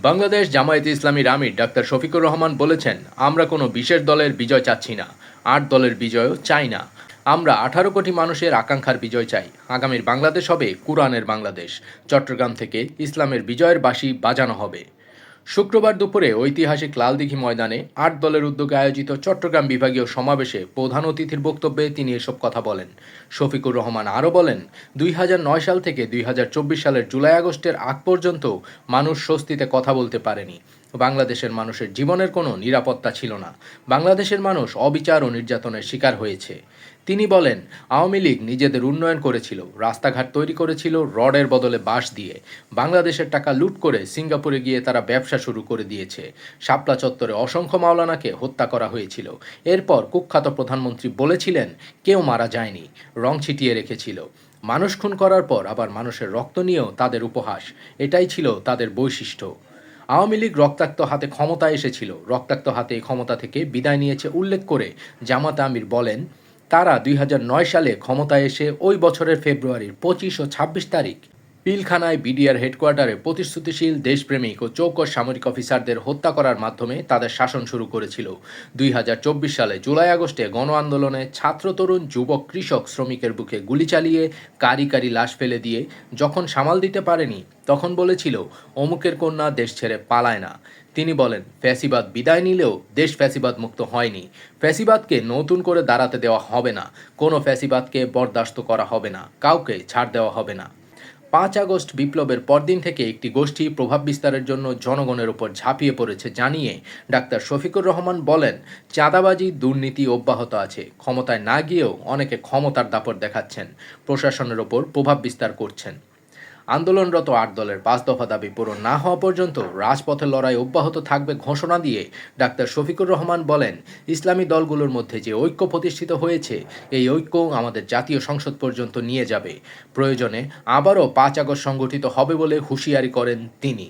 বাংলাদেশ জামায়াতে ইসলামীর আমির ডাক্তার শফিকুর রহমান বলেছেন, আমরা কোনো বিশেষ দলের বিজয় চাচ্ছি না, ৮ দলের বিজয়ও চাই না। আমরা ১৮ কোটি মানুষের আকাঙ্ক্ষার বিজয় চাই। আগামীর বাংলাদেশ হবে কুরআনের বাংলাদেশ। চট্টগ্রাম থেকে ইসলামের বিজয়ের বাঁশি বাজানো হবে। শুক্রবার দুপুরে ঐতিহাসিক লালদিঘি ময়দানে ৮ দলের উদ্যোগে আয়োজিত চট্টগ্রাম বিভাগীয় সমাবেশে প্রধান অতিথির বক্তব্যে তিনি এসব কথা বলেন। শফিকুর রহমান আরও বলেন, ২০০৯ সাল থেকে ২০২৪ সালের জুলাই আগস্টের আগ পর্যন্ত মানুষ স্বস্তিতে কথা বলতে পারেনি। বাংলাদেশের মানুষের জীবনের কোনো নিরাপত্তা ছিল না। বাংলাদেশের মানুষ অবিচার ও নির্যাতনের শিকার হয়েছে। তিনি বলেন, আওয়ামী লীগ নিজেদের উন্নয়ন করেছিল, রাস্তাঘাট তৈরি করেছিল রডের বদলে বাঁশ দিয়ে। বাংলাদেশের টাকা লুট করে সিঙ্গাপুরে গিয়ে তারা ব্যবসা শুরু করে দিয়েছে। শাপলা চত্বরে অসংখ্য মাওলানাকে হত্যা করা হয়েছিল। এরপর কুখ্যাত প্রধানমন্ত্রী বলেছিলেন, কেউ মারা যায়নি, রং ছিটিয়ে রেখেছিল। মানুষ খুন করার পর আবার মানুষের রক্ত নিয়েও তাদের উপহাস। এটাই ছিল তাদের বৈশিষ্ট্য। আওয়ামী লীগ রক্তাক্ত হাতে ক্ষমতায় এসেছিল, রক্তাক্ত হাতে এই ক্ষমতা থেকে বিদায় নিয়েছে উল্লেখ করে জামাত আমির বলেন, তারা ২০০৯ সালে ক্ষমতায় এসে ওই বছরের ফেব্রুয়ারির ২৫ ও ২৬ তারিখ পিলখানায় বিডিআর হেডকোয়ার্টারে প্রতিশ্রুতিশীল দেশপ্রেমিক ও চৌকস সামরিক অফিসারদের হত্যা করার মাধ্যমে তাদের শাসন শুরু করেছিল। ২০২৪ সালে জুলাই আগস্টে গণ আন্দোলনে ছাত্র, তরুণ, যুবক, কৃষক, শ্রমিকের বুকে গুলি চালিয়ে কারি কারি লাশ ফেলে দিয়ে যখন সামাল দিতে পারেনি, তখন বলেছিল, অমুকের কন্যা দেশ ছেড়ে পালায় না। তিনি বলেন, ফ্যাসিবাদ বিদায় নিলেও দেশ ফ্যাসিবাদ মুক্ত হয়নি। ফ্যাসিবাদকে নতুন করে দাঁড়াতে দেওয়া হবে না। কোনো ফ্যাসিবাদকে বরদাস্ত করা হবে না, কাউকে ছাড় দেওয়া হবে না। ৫ আগস্ট বিপ্লবের পরদিন থেকে একটি গোষ্ঠী প্রভাব বিস্তারের জন্য জনগণের উপর ঝাঁপিয়ে পড়েছে জানিয়ে ডাক্তার শফিকুর রহমান বলেন, চাঁদাবাজি, দুর্নীতি অব্যাহত আছে। ক্ষমতায় না গিয়েও অনেকে ক্ষমতার দাপট দেখাচ্ছেন, প্রশাসনের ওপর প্রভাব বিস্তার করছেন। আন্দোলনরত ৮ দলের ৫ দফা দাবি পূরণ না হওয়া পর্যন্ত রাজপথের লড়াই অব্যাহত থাকবে ঘোষণা দিয়ে ডাক্তার শফিকুর রহমান বলেন, ইসলামী দলগুলোর মধ্যে যে ঐক্য প্রতিষ্ঠিত হয়েছে, এই ঐক্য আমাদের জাতীয় সংসদ পর্যন্ত নিয়ে যাবে। প্রয়োজনে আবারও ৫ আগস্ট সংগঠিত হবে বলে হুঁশিয়ারি করেন তিনি।